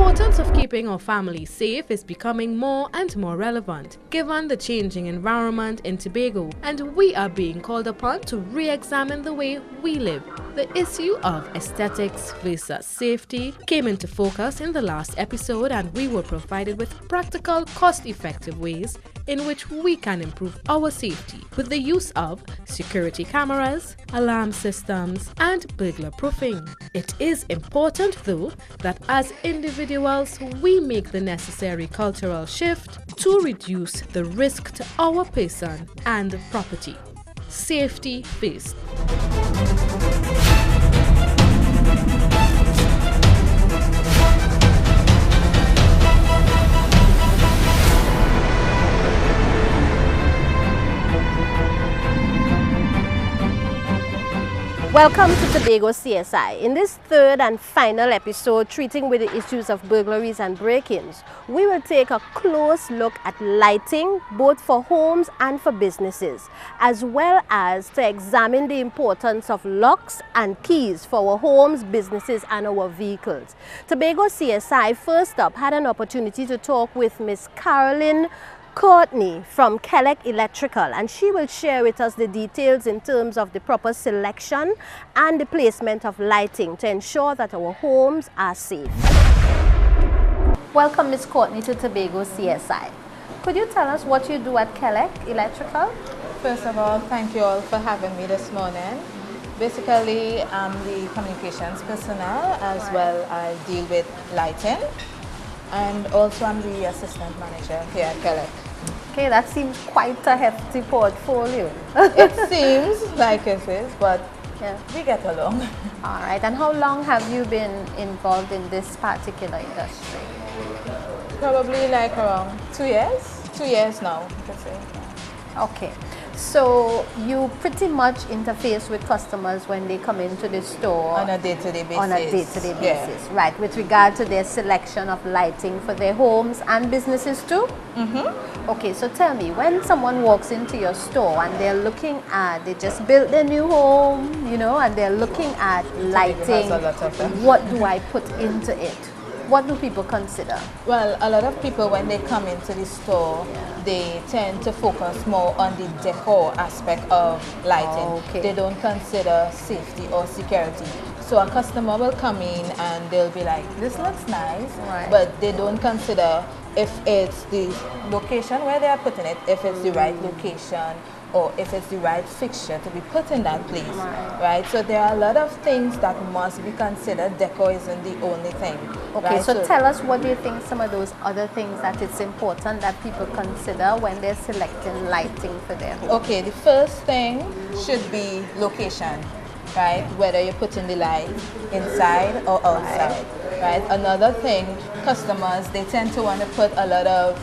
importance of keeping our families safe is becoming more and more relevant given the changing environment in Tobago, and we are being called upon to re-examine the way we live. The issue of aesthetics versus safety came into focus in the last episode, and we were provided with practical, cost-effective ways in which we can improve our safety with the use of security cameras, alarm systems, and burglar proofing. It is important, though, that as individuals we make the necessary cultural shift to reduce the risk to our person and property. Safety first. Welcome to Tobago CSI. In this third and final episode treating with the issues of burglaries and break-ins, we will take a close look at lighting both for homes and for businesses, as well as to examine the importance of locks and keys for our homes, businesses and our vehicles. Tobago CSI first up had an opportunity to talk with Miss Carolyn Courtney from Kelec Electrical, and she will share with us the details in terms of the proper selection and the placement of lighting to ensure that our homes are safe. Welcome, Ms. Courtney, to Tobago CSI. Could you tell us what you do at Kelec Electrical? First of all, thank you all for having me this morning. Basically, I'm the communications personnel as well. I deal with lighting, and also I'm the assistant manager here at Kelec. Okay, that seems quite a hefty portfolio. It seems like it is, but yeah, we get along. All right, and how long have you been involved in this particular industry? Probably like around 2 years. 2 years now, you could say. Okay, so you pretty much interface with customers when they come into the store On a day-to-day basis. On a day-to-day basis, yeah. right, with regard to their selection of lighting for their homes and businesses too? Mm-hmm. Okay, so tell me, when someone walks into your store and they're looking at, they just built their new home, you know, and they're looking at lighting, what do I put into it? What do people consider? Well, a lot of people, when they come into the store, they tend to focus more on the decor aspect of lighting. Okay. They don't consider safety or security. So a customer will come in and they'll be like, this looks nice, right, but they don't consider if it's the location where they are putting it, if it's the right location, or if it's the right fixture to be put in that place, right? So there are a lot of things that must be considered. Decor isn't the only thing. Okay, right? so tell us, what do you think some of those other things that it's important that people consider when they're selecting lighting for their home? Okay, the first thing should be location, right? Whether you're putting the light inside or outside, right? Another thing, customers, they tend to want to put a lot of,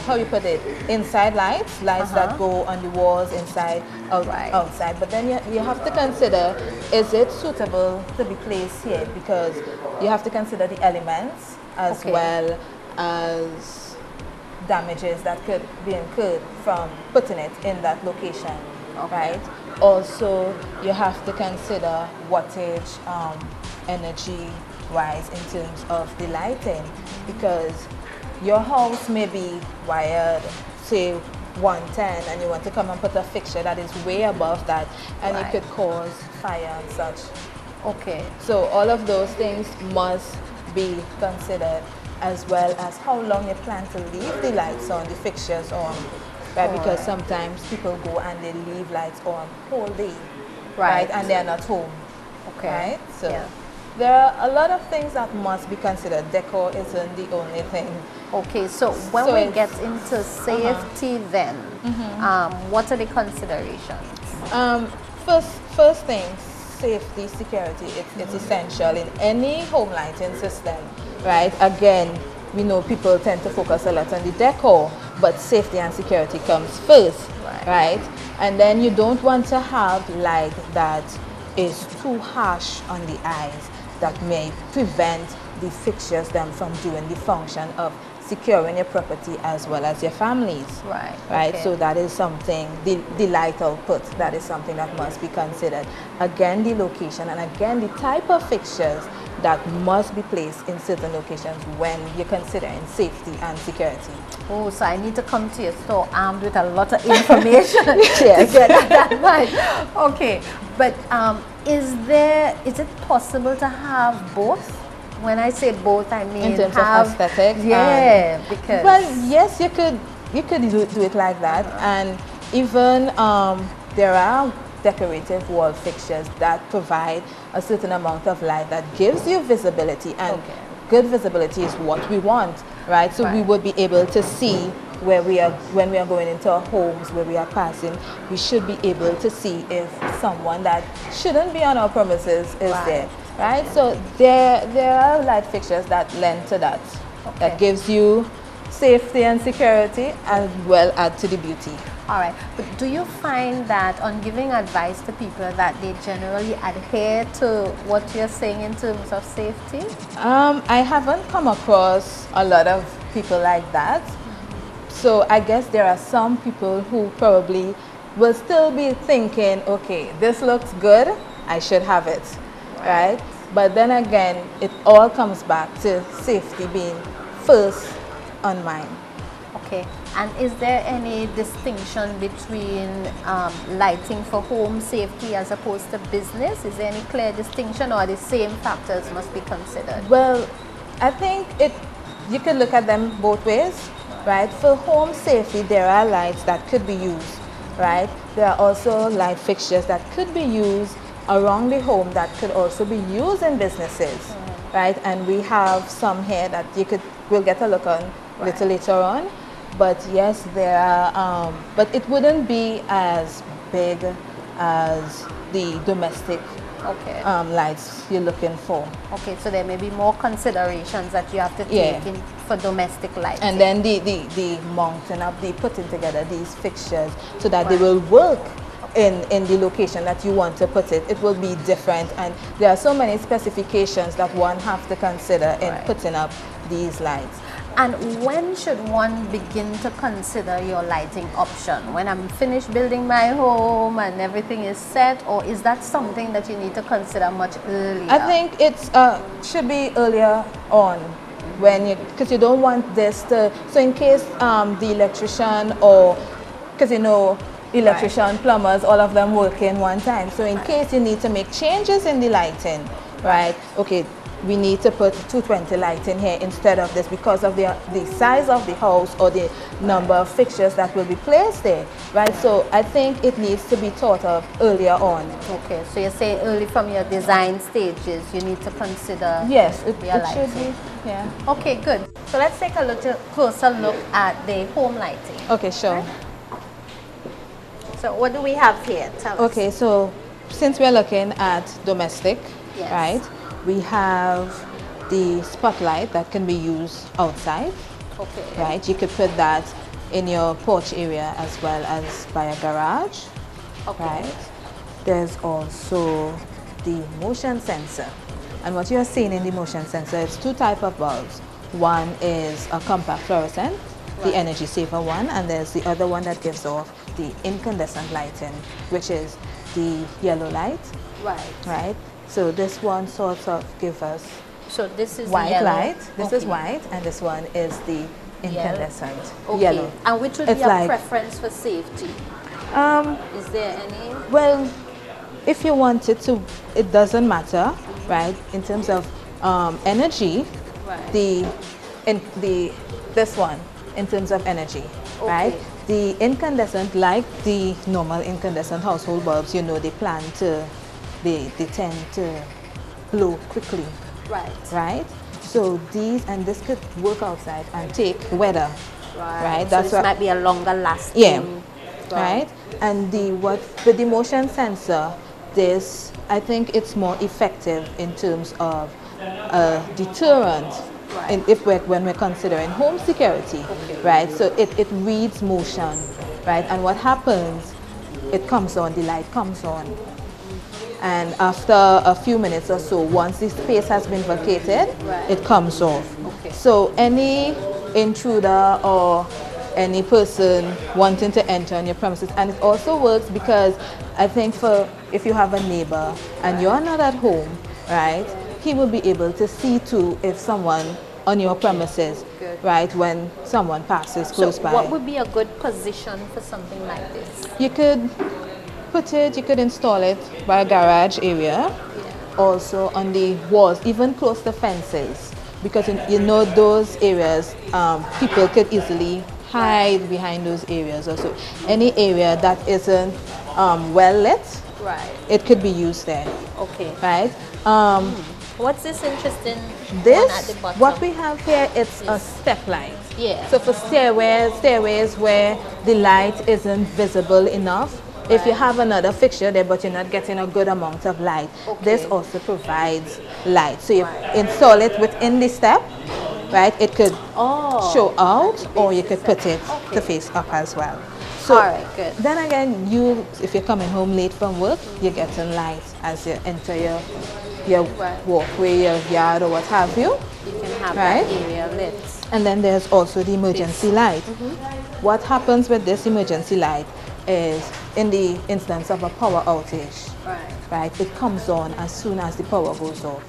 how you put it, inside lights that go on the walls inside, outside. But then you have to consider, is it suitable to be placed here? Because you have to consider the elements as well as damages that could be incurred from putting it in that location, right? Also, you have to consider wattage, energy-wise in terms of the lighting, because your house may be wired, say 110, and you want to come and put a fixture that is way above that, and it could cause fire and such. Okay. So all of those things must be considered, as well as how long you plan to leave the lights on, the fixtures on, right? Because sometimes people go and they leave lights on whole day, right? And they're not home, right? So there are a lot of things that must be considered. Decor isn't the only thing. Okay, so when we get into safety then, what are the considerations? First thing, safety, security, it's essential in any home lighting system, right? Again, we know people tend to focus a lot on the decor, but safety and security comes first, right? And then you don't want to have light that is too harsh on the eyes, that may prevent the fixtures them from doing the function of securing your property as well as your families. Right. So that is something, the light output, that is something that must be considered. Again, the location, and again, the type of fixtures that must be placed in certain locations when you're considering safety and security. Oh, so I need to come to your store armed with a lot of information Yes. to get that right. Okay, but is it possible to have both? When I say both, I mean In terms have, of aesthetics? Yeah, because Well, yes, you could do it like that, and even there are decorative wall fixtures that provide a certain amount of light that gives you visibility, and good visibility is what we want, right? So we would be able to see where we are when we are going into our homes, where we are passing. We should be able to see if someone that shouldn't be on our premises is there, right? So there are light fixtures that lend to that, that gives you safety and security, as well add to the beauty. All right, but do you find that on giving advice to people that they generally adhere to what you're saying in terms of safety? I haven't come across a lot of people like that. So I guess there are some people who probably will still be thinking, okay, this looks good, I should have it, right? But then again, it all comes back to safety being first on mind. Okay, and is there any distinction between lighting for home safety as opposed to business? Is there any clear distinction, or the same factors must be considered? Well, I think you could look at them both ways, right? For home safety, there are lights that could be used, right? There are also light fixtures that could be used around the home that could also be used in businesses, right? And we have some here that we'll get a look on little later on. But yes, there are, but it wouldn't be as big as the domestic lights you're looking for. Okay, so there may be more considerations that you have to take in for domestic lighting. And then the mounting up, the putting together these fixtures so that they will work in the location that you want to put it. It will be different, and there are so many specifications that one have to consider in putting up these lights. And when should one begin to consider your lighting option? When I'm finished building my home and everything is set, or is that something that you need to consider much earlier? I think it should be earlier on, because you don't want this to, so in case the electrician, or because electrician, plumbers, all of them work in one time. So in case you need to make changes in the lighting, right? Okay, we need to put 220 lighting here instead of this because of the size of the house or the number of fixtures that will be placed there, right? So I think it needs to be thought of earlier on. Okay, so you're saying early from your design stages, you need to consider yes, it lighting. Should be, yeah. Okay, good. So let's take a little closer look at the home lighting. Okay, sure. Right? So what do we have here? Tell us. Okay, so since we're looking at domestic, right? We have the spotlight that can be used outside, right? You could put that in your porch area as well as by a garage, right? There's also the motion sensor. And what you're seeing in the motion sensor is two types of bulbs. One is a compact fluorescent, the energy saver one, and there's the other one that gives off the incandescent lighting, which is the yellow light, right? So this one sort of gives us this is white yellow. light. This is white, and this one is the incandescent yellow. And which would be a preference for safety? Is there any? Well, if you want it to, it doesn't matter, right? In terms of energy, this one in terms of energy, right? The incandescent, like the normal incandescent household bulbs, they tend to blow quickly, right? So this could work outside and take weather, right? So this might be a longer lasting. Yeah, right? And with the motion sensor, I think it's more effective in terms of deterrent. When we're considering home security, right? So it reads motion, right? And what happens, it comes on, the light comes on. And after a few minutes or so, once the space has been vacated, it comes off. So any intruder or any person wanting to enter on your premises, and it also works because I think if you have a neighbor and you're not at home, right, he will be able to see too if someone on your premises, good. right, when someone passes close So by. what would be a good position for something like this? You could you could install it by a garage area, also on the walls, even close to fences, because you know those areas, people could easily hide behind those areas. Also, any area that isn't well lit, Right. it could be used there, Okay. right? What's this interesting This, one at the bottom? what we have here, it's a step light. Yeah. So for stairways where the light isn't visible enough, if you have another fixture there but you're not getting a good amount of light, this also provides light. So you install it within the step, right? It could show out, or you could put it to face up as well. So all right, good. then again, if you're coming home late from work, you're getting light as you enter your walkway, your yard, or what have you. You can have Right. that area lit. And then there's also the emergency light. What happens with this emergency light is, in the instance of a power outage, right, it comes on as soon as the power goes off,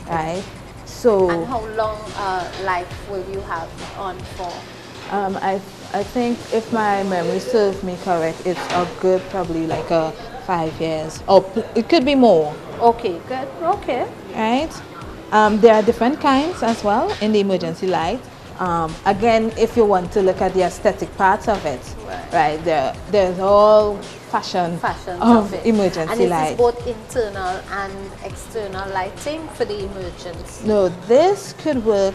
right? So And how long life will you have on for? I think, if my memory serves me correct, it's a good probably like 5 years, or it could be more. Okay, good. Okay. Right? There are different kinds as well in the emergency light. Again, if you want to look at the aesthetic part of it, right, there's all fashions of it. emergency and light. And is both internal and external lighting for the emergency? No, this could work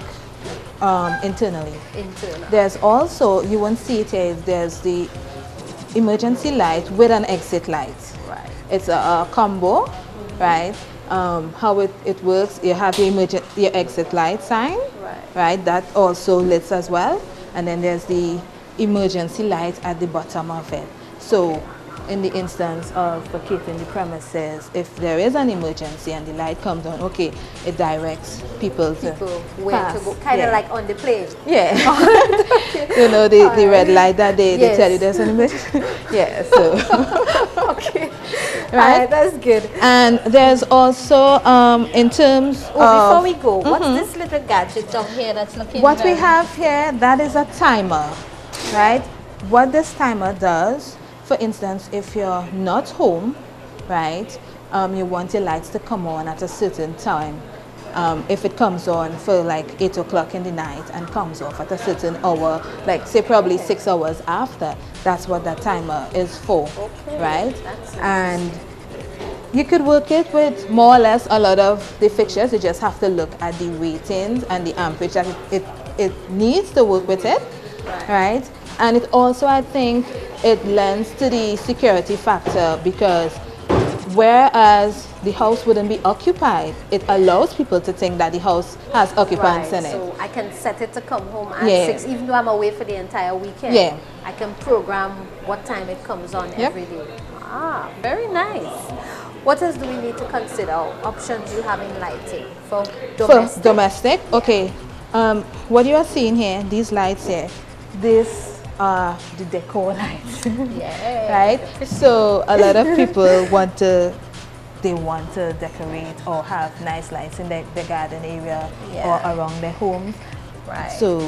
internally. Internal. There's also, you won't see it here, there's the emergency light with an exit light. Right. It's a combo, right? How it works, you have your exit light sign, right? That also lit as well. And then there's the emergency light at the bottom of it. So in the instance of vacating the premises, if there is an emergency and the light comes on, okay, it directs people to where pass. to go, kind of like on the plane. Yeah. You know, the red light that they tell you there's an emergency. Yeah, so. Okay. Right? That's good. And there's also, in terms of... Before we go, what's this little gadget down here that's looking What we have here, that is a timer, right? What this timer does, for instance, if you're not home, right, you want your lights to come on at a certain time. If it comes on for like 8 o'clock in the night and comes off at a certain hour, like say probably 6 hours after, that's what that timer is for, right? And you could work it with more or less a lot of the fixtures. You just have to look at the ratings and the amperage that it needs to work with it, right? And it also, I think, it lends to the security factor, because whereas the house wouldn't be occupied, it allows people to think that the house has occupants in it. So I can set it to come home at 6, even though I'm away for the entire weekend. Yeah. I can program what time it comes on every day. Ah, very nice. What else do we need to consider? Options you have in lighting for domestic? For domestic, okay. What you are seeing here, these lights here, these are the decor lights. Right? So a lot of people want to decorate or have nice lights in the garden area or around their homes. Right. So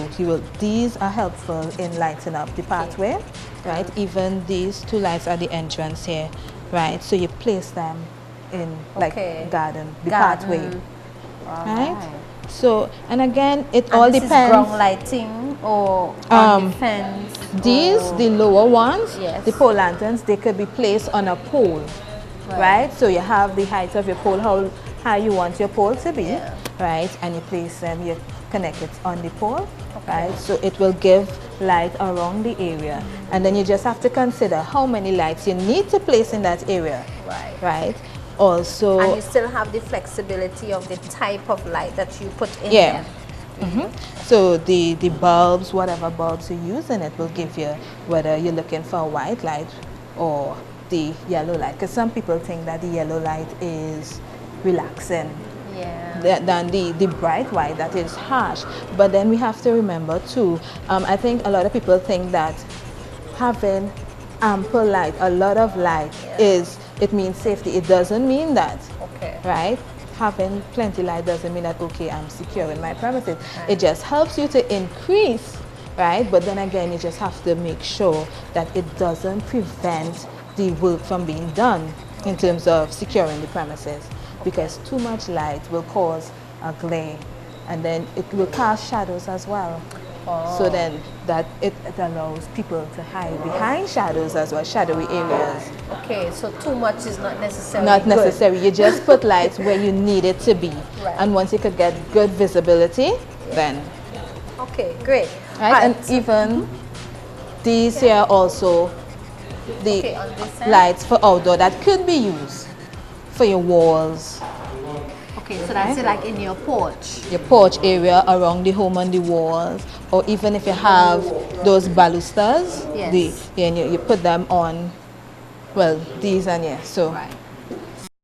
these are helpful in lighting up the pathway, right? Even these two lights at the entrance here, right? So you place them in like garden, the pathway, right? So, and again, it all depends. This is ground lighting or on the fence? These, the lower ones, the pole lanterns, they could be placed on a pole, right? So you have the height of your pole, how high you want your pole to be, right? And you place them, you connect it on the pole, right? So it will give light around the area. And then you just have to consider how many lights you need to place in that area, right? Also, and you still have the flexibility of the type of light that you put in there. So the bulbs, whatever bulbs you use in it will give you whether you're looking for a white light or the yellow light, because some people think that the yellow light is relaxing than the bright white that is harsh. But then we have to remember too, I think a lot of people think that having ample light, a lot of light, it means safety. It doesn't mean that, right? having plenty light doesn't mean that, okay, I'm secure in my premises. It just helps you to increase, right? But then again, you just have to make sure that it doesn't prevent the work from being done in terms of securing the premises, because too much light will cause a glare, and then it will cast shadows as well. So then that it allows people to hide behind shadows as well, shadowy areas. Okay, so too much is not necessarily Not good. necessary. You just put lights where you need it to be. Right. And once you could get good visibility, then. Okay, great. Right? And even these here also, the Okay, on this side. lights for outdoor that could be used for your walls, Okay, so that's it, like in your porch. your porch area, around the home on the walls, or even if you have those balusters, Yes. you put them on, well, these and yeah, so Right.